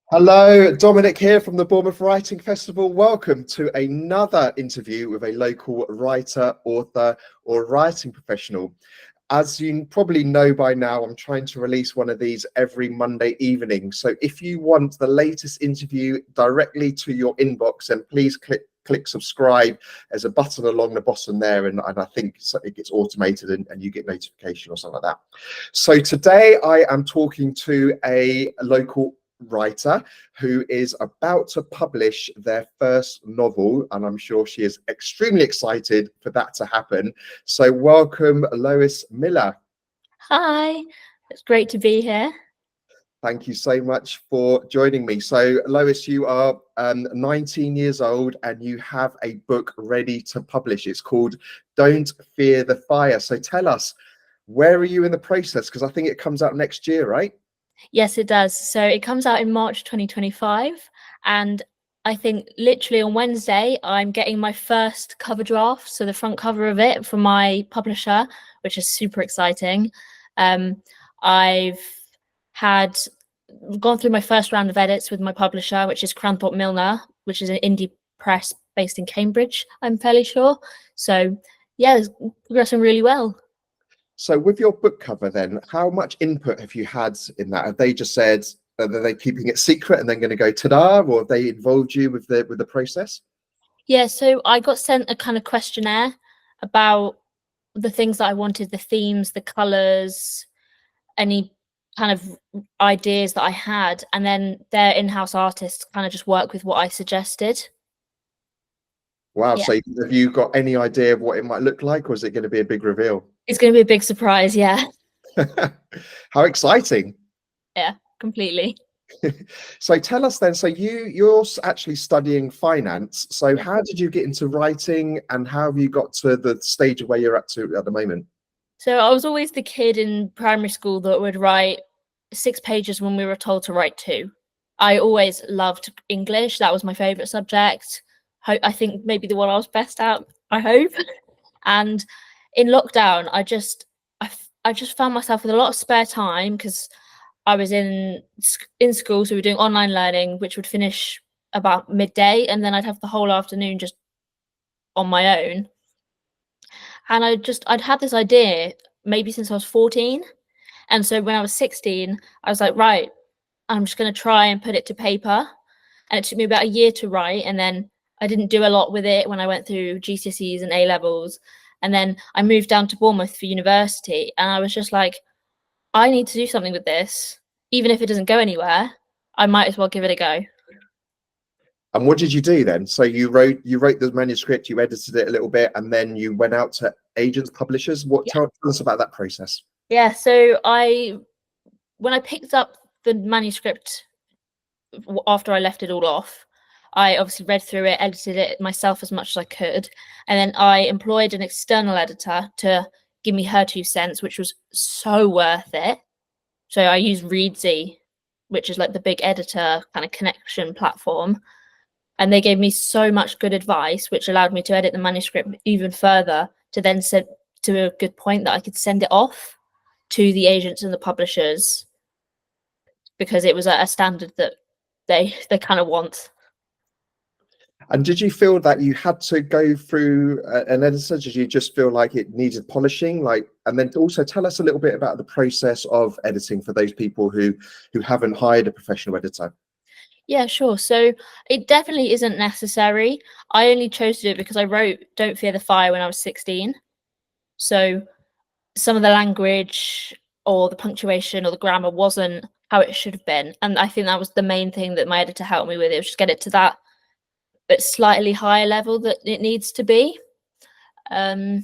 Hello, Dominic here from the Bournemouth Writing Festival. Welcome to another interview with a local writer, author, or writing professional. As you probably know by now, I'm trying to release one of these every Monday evening. So if you want the latest interview directly to your inbox, then please click subscribe. There's a button along the bottom there, and I think it gets automated and you get notification or something like that. So today I am talking to a local writer who is about to publish their first novel, and I'm sure she is extremely excited for that to happen. So welcome, Lois Miller. Hi, it's great to be here. Thank you so much for joining me. So Lois, you are 19 years old and you have a book ready to publish. It's called Don't Fear the Fire. So tell us, where are you in the process? Because I think it comes out next year, right? Yes, it does. So it comes out in March 2025, and I think literally on Wednesday I'm getting my first cover draft, so the front cover of it from my publisher, which is super exciting. I've gone through my first round of edits with my publisher, which is Cranthorpe Milner, which is an indie press based in Cambridge, I'm fairly sure. So yeah, it's progressing really well. So with your book cover then, how much input have you had in that? Have they just said, are they keeping it secret and then going to go ta-da, or have they involved you with the process? Yeah, so I got sent a kind of questionnaire about the things that I wanted, the themes, the colours, any kind of ideas that I had, and then their in-house artists kind of just work with what I suggested. Wow. Yeah, So have you got any idea of what it might look like, or is it going to be a big reveal? it's going to be a big surprise. Yeah, How exciting. yeah, completely. So tell us then, so you're actually studying finance. So Yeah. how did you get into writing, and how have you got to the stage of where you're at the moment? So I was always the kid in primary school that would write 6 pages when we were told to write 2. I always loved English. That was my favourite subject. I think maybe the one I was best at, I hope. And in lockdown, I just found myself with a lot of spare time because I was in school, so we were doing online learning, which would finish about midday, and then I'd have the whole afternoon just on my own. And I'd had this idea maybe since I was 14. And so when I was 16, I was like, right, I'm just going to try and put it to paper. And it took me about a year to write. And then I didn't do a lot with it when I went through GCSEs and A levels. And then I moved down to Bournemouth for university. And I was just like, I need to do something with this. Even if it doesn't go anywhere, I might as well give it a go. And what did you do then? So you wrote the manuscript, you edited it a little bit, and then you went out to agents, publishers. Tell us about that process. Yeah, so when I picked up the manuscript after I left it all off, I obviously read through it, edited it myself as much as I could, and then I employed an external editor to give me her 2 cents, which was so worth it. So I used Readsy, which is like the big editor kind of connection platform, and they gave me so much good advice, which allowed me to edit the manuscript even further to then send to a good point that I could send it off to the agents and the publishers, because it was a standard that they kind of want. And did you feel that you had to go through an editor? Did you just feel like it needed polishing? And then also tell us a little bit about the process of editing for those people who haven't hired a professional editor. Yeah, sure. So it definitely isn't necessary. I only chose to do it because I wrote Don't Fear the Fire when I was 16. So some of the language or the punctuation or the grammar wasn't how it should have been. And I think that was the main thing that my editor helped me with. It was just get it to that but slightly higher level that it needs to be. But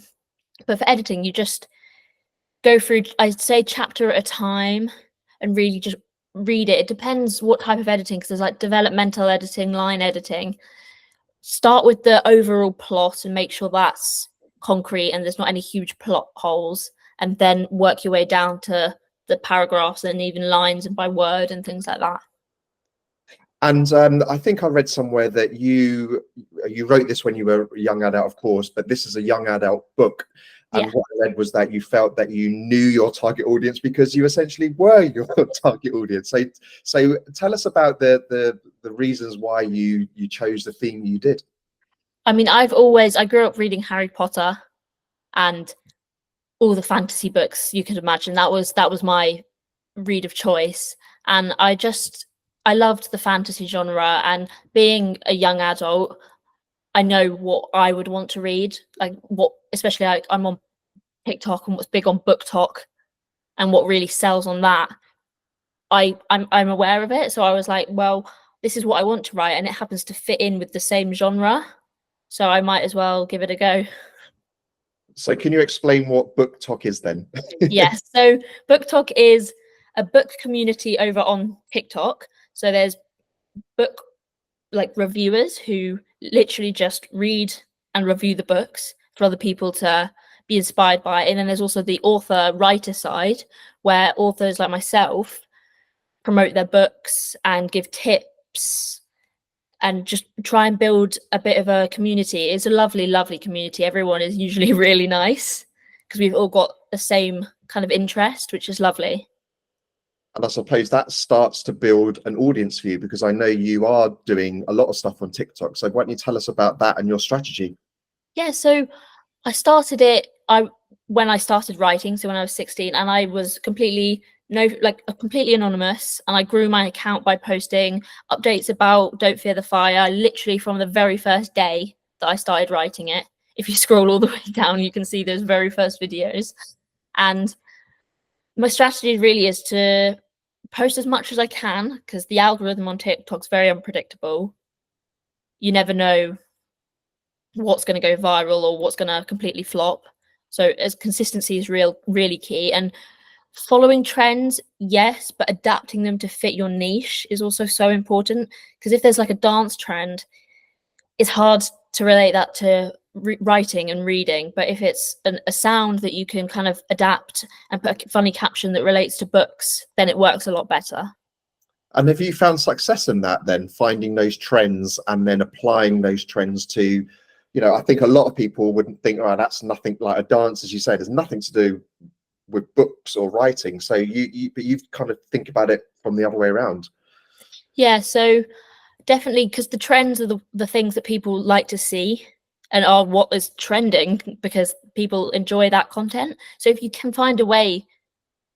for editing, you just go through, I'd say, chapter at a time and really just read it. It depends what type of editing, because there's like developmental editing, line editing. Start with the overall plot and make sure that's concrete and there's not any huge plot holes, and then work your way down to the paragraphs and even lines and by word and things like that. And I think I read somewhere that you wrote this when you were a young adult, of course, but this is a young adult book. And Yeah. what I read was that you felt that you knew your target audience because you essentially were your target audience. So tell us about the reasons why you chose the theme you did. I mean, I grew up reading Harry Potter and all the fantasy books you could imagine. That was my read of choice. And I loved the fantasy genre, and being a young adult, I know what I would want to read, like especially like I'm on TikTok and what's big on book talk and what really sells on that. I'm aware of it, so I was like, well, this is what I want to write, and it happens to fit in with the same genre, so I might as well give it a go. So can you explain what book talk is then? Yes, so book talk is a book community over on TikTok. So there's book like reviewers who literally just read and review the books for other people to be inspired by. And then there's also the author writer side where authors like myself promote their books and give tips and just try and build a bit of a community. It's a lovely, lovely community. Everyone is usually really nice because we've all got the same kind of interest, which is lovely. And I suppose that starts to build an audience for you, because I know you are doing a lot of stuff on TikTok. So why don't you tell us about that and your strategy? Yeah, so I started it when I started writing, so when I was 16, and I was completely anonymous, and I grew my account by posting updates about Don't Fear the Fire literally from the very first day that I started writing it. If you scroll all the way down, you can see those very first videos. And my strategy really is to post as much as I can because the algorithm on TikTok's very unpredictable. You never know what's going to go viral or what's going to completely flop. So as consistency is really key. And following trends, yes, but adapting them to fit your niche is also so important. Because if there's like a dance trend, it's hard to relate that to writing and reading. But if it's a sound that you can kind of adapt and put a funny caption that relates to books, then it works a lot better. And have you found success in that then, finding those trends and then applying those trends to, I think a lot of people wouldn't think, oh, that's nothing like a dance, as you say, there's nothing to do with books or writing. So you kind of think about it from the other way around. Yeah, so definitely, because the trends are the things that people like to see and are what is trending because people enjoy that content. So if you can find a way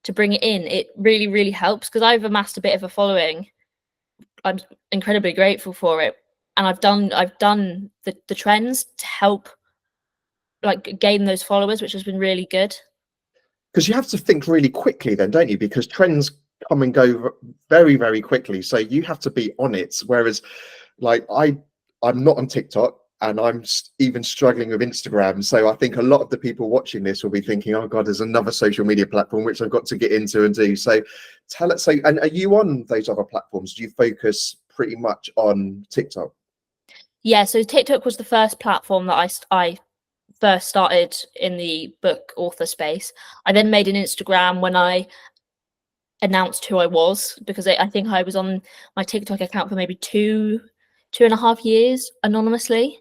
to bring it in, it really, really helps because I've amassed a bit of a following. I'm incredibly grateful for it. And I've done the trends to help like gain those followers, which has been really good. Because you have to think really quickly then, don't you? Because trends come and go very, very quickly. So you have to be on it. Whereas like I'm not on TikTok and I'm even struggling with Instagram. So I think a lot of the people watching this will be thinking, oh God, there's another social media platform which I've got to get into and do. So tell us, and are you on those other platforms? Do you focus pretty much on TikTok? Yeah, so TikTok was the first platform that I first started in the book author space. I then made an Instagram when I announced who I was because I think I was on my TikTok account for maybe 2.5 years anonymously,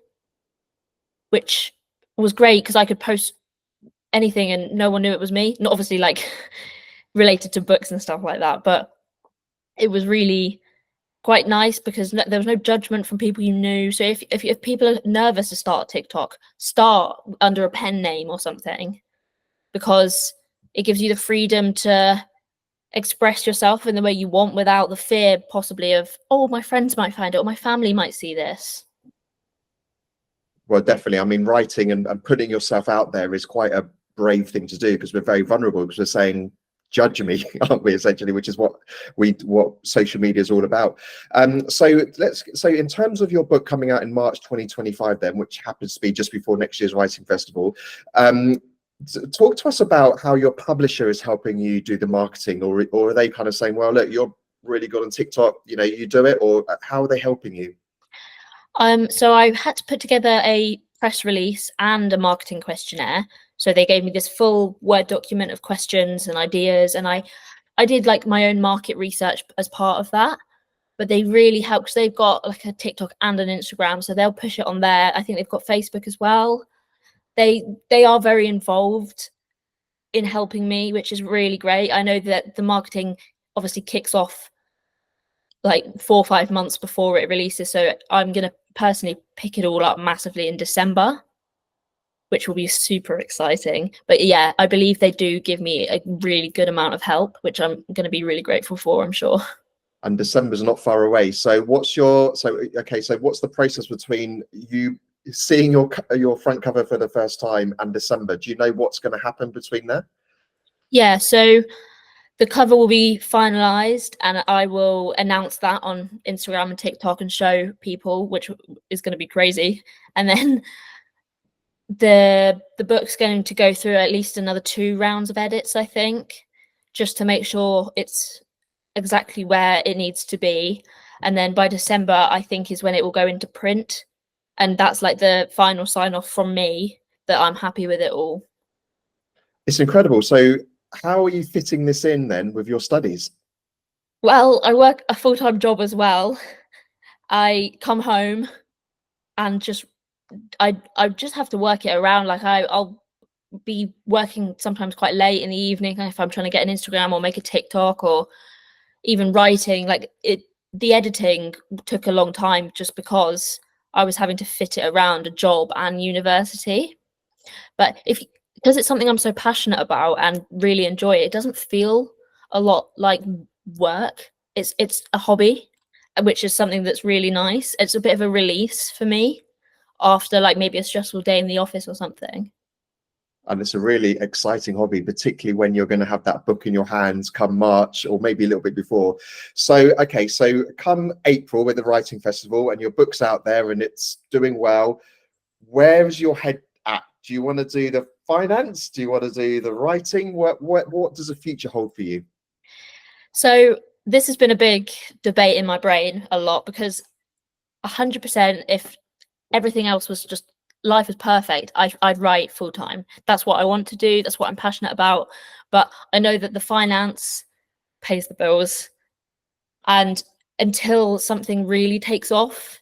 which was great because I could post anything and no one knew it was me. Not obviously like related to books and stuff like that, but it was really quite nice because there was no judgment from people you knew. So if people are nervous to start TikTok, start under a pen name or something because it gives you the freedom to express yourself in the way you want without the fear possibly of, oh, my friends might find it or my family might see this. Well, definitely. I mean, writing and putting yourself out there is quite a brave thing to do because we're very vulnerable because we're saying, judge me, aren't we, essentially, which is what social media is all about. So in terms of your book coming out in March 2025 then, which happens to be just before next year's writing festival, talk to us about how your publisher is helping you do the marketing, or are they kind of saying, well, look, you're really good on TikTok, you do it, or how are they helping you? So I had to put together a press release and a marketing questionnaire. So they gave me this full Word document of questions and ideas, and I did like my own market research as part of that. But they really help because they've got like a TikTok and an Instagram, so they'll push it on there. I think they've got Facebook as well. they are very involved in helping me, which is really great. I know that the marketing obviously kicks off like 4 or 5 months before it releases, so I'm going to personally pick it all up massively in December, which will be super exciting. But yeah, I believe they do give me a really good amount of help, which I'm going to be really grateful for, I'm sure. And December's not far away. So what's your so what's the process between you seeing your front cover for the first time and December? Do you know what's going to happen between there? Yeah, so the cover will be finalized and I will announce that on Instagram and TikTok and show people, which is going to be crazy. And then the book's going to go through at least another 2 rounds of edits, I think, just to make sure it's exactly where it needs to be. And then by December, I think, is when it will go into print. And that's like the final sign off from me that I'm happy with it all. It's incredible. So how are you fitting this in then with your studies? Well, I work a full-time job as well. I come home and I just have to work it around. Like I'll be working sometimes quite late in the evening if I'm trying to get an Instagram or make a TikTok or even writing. Like the editing took a long time just because I was having to fit it around a job and university. But because it's something I'm so passionate about and really enjoy, it doesn't feel a lot like work. It's a hobby, which is something that's really nice. It's a bit of a release for me after like maybe a stressful day in the office or something. And it's a really exciting hobby, particularly when you're going to have that book in your hands come March or maybe a little bit before. So, okay, so come April with the writing festival and your book's out there and it's doing well, where's your head at? Do you want to do the finance? Do you want to do the writing? What does the future hold for you? So this has been a big debate in my brain a lot because 100%, if everything else was just life was perfect, I'd write full time. That's what I want to do. That's what I'm passionate about. But I know that the finance pays the bills, and until something really takes off,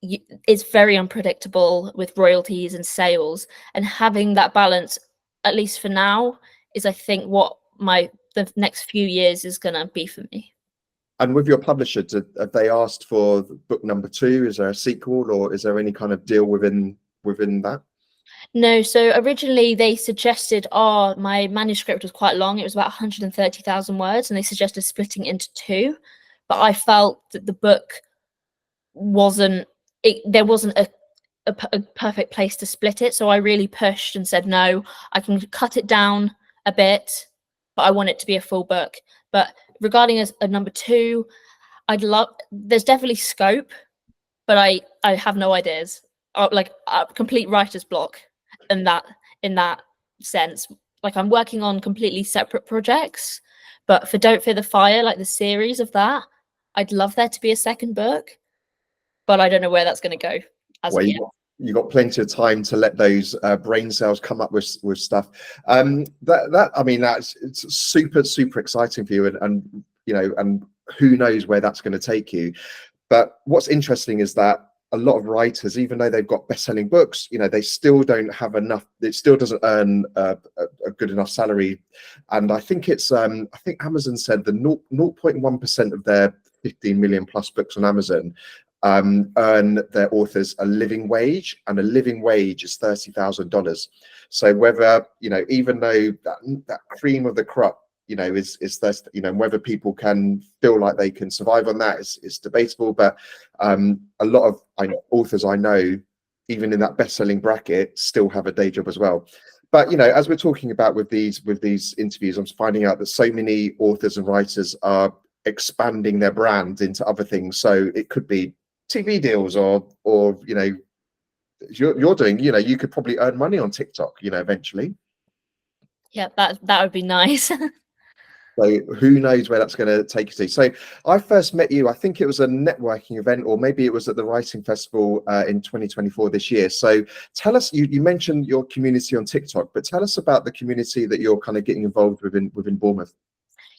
it's very unpredictable with royalties and sales. And having that balance, at least for now, is I think what the next few years is gonna be for me. And with your publisher, have they asked for book number 2? Is there a sequel or is there any kind of deal within that? No, so originally they suggested, my manuscript was quite long. It was about 130,000 words, and they suggested splitting it into 2. But I felt that the book there wasn't a perfect place to split it. So I really pushed and said, no, I can cut it down a bit, but I want it to be a full book. But regarding a number 2, there's definitely scope, but I have no ideas. Like a complete writer's block in that sense. Like I'm working on completely separate projects, but for Don't Fear the Fire, like the series of that, I'd love there to be a second book, but I don't know where that's going to go as Well, of yet. you got plenty of time to let those brain cells come up with stuff. That I mean, it's super exciting for you, and you know, and who knows where that's going to take you. But what's interesting is that a lot of writers, even though they've got best-selling books, you know, they still don't have enough. It still doesn't earn a good enough salary. And I think I think Amazon said the 0.1% of their 15 million plus books on Amazon earn their authors a living wage, and a living wage is $30,000. So whether, you know, even though that cream of the crop, you know, is this, you know, whether people can feel like they can survive on that is debatable. But a lot of authors I know, even in that best-selling bracket, still have a day job as well. But you know, as we're talking about with these interviews, I'm finding out that so many authors and writers are expanding their brand into other things. So it could be TV deals, or you know, you're doing, you know, you could probably earn money on TikTok, you know, eventually. Yeah, that would be nice. So who knows where that's going to take you to. So I first met you, I think it was a networking event, or maybe it was at the writing festival in 2024 this year. So tell us, you mentioned your community on TikTok, but tell us about the community that you're kind of getting involved within Bournemouth.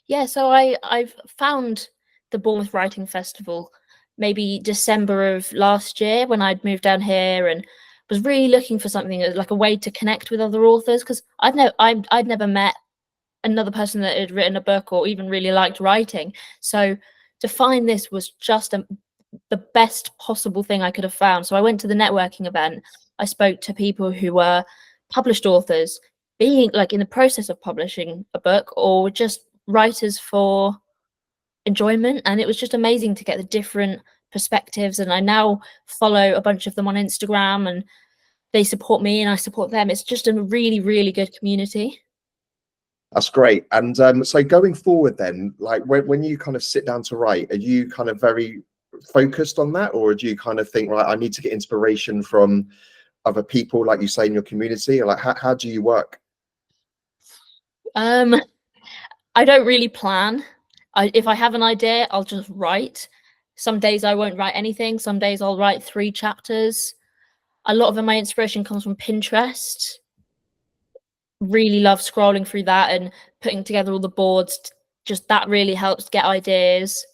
Yeah, so I've found the Bournemouth Writing Festival maybe December of last year when I'd moved down here, and was really looking for something like a way to connect with other authors, because I'd never met another person that had written a book or even really liked writing. So to find this was just the best possible thing I could have found. So I went to the networking event. I spoke to people who were published authors, being like in the process of publishing a book, or just writers for enjoyment. And it was just amazing to get the different perspectives. And I now follow a bunch of them on Instagram, and they support me and I support them. It's just a really, really good community. That's great. And so going forward then, like when you kind of sit down to write, are you kind of very focused on that, or do you kind of think, right, I need to get inspiration from other people, like you say, in your community? Or like how do you work? I don't really plan. If I have an idea, I'll just write. Some days I won't write anything. Some days I'll write 3 chapters. A lot of my inspiration comes from Pinterest. Really love scrolling through that and putting together all the boards. Just that really helps get ideas.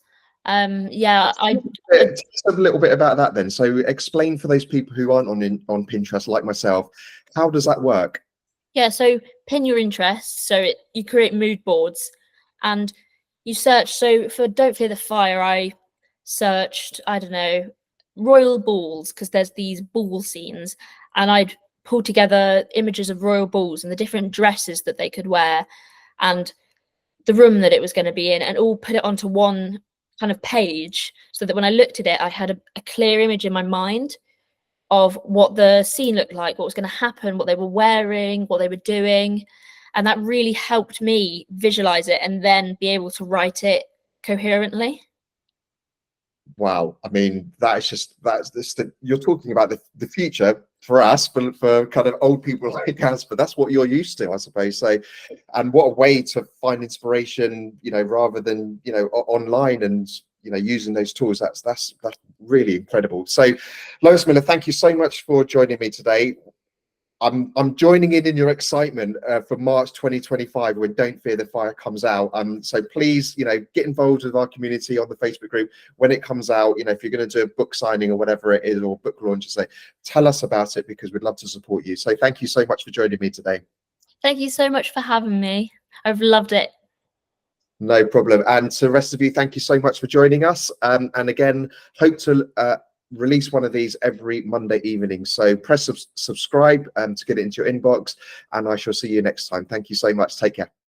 Yeah, Tell us a little bit about that then. So explain for those people who aren't on Pinterest like myself, how does that work? Yeah, so pin your interests. So you create mood boards and you search. So for Don't Fear the Fire, I searched, I don't know, royal balls, because there's these ball scenes, and I'd pull together images of royal balls and the different dresses that they could wear and the room that it was going to be in, and all put it onto one kind of page, so that when I looked at it, I had a clear image in my mind of what the scene looked like, what was going to happen, what they were wearing, what they were doing. And that really helped me visualize it and then be able to write it coherently. Wow, I mean, you're talking about the future for us, but for kind of old people like us, but that's what you're used to, I suppose. So, and what a way to find inspiration, rather than online and using those tools. That's really incredible. So, Lois Miller, thank you so much for joining me today. I'm joining in your excitement for March 2025 when Don't Fear the Fire comes out. So please, get involved with our community on the Facebook group when it comes out. If you're going to do a book signing or whatever it is, or book launch, say, tell us about it, because we'd love to support you. So thank you so much for joining me today. Thank you so much for having me. I've loved it. No problem. And to the rest of you, thank you so much for joining us. And again, hope to release one of these every Monday evening. So press subscribe to get it into your inbox, and I shall see you next time. Thank you so much. Take care.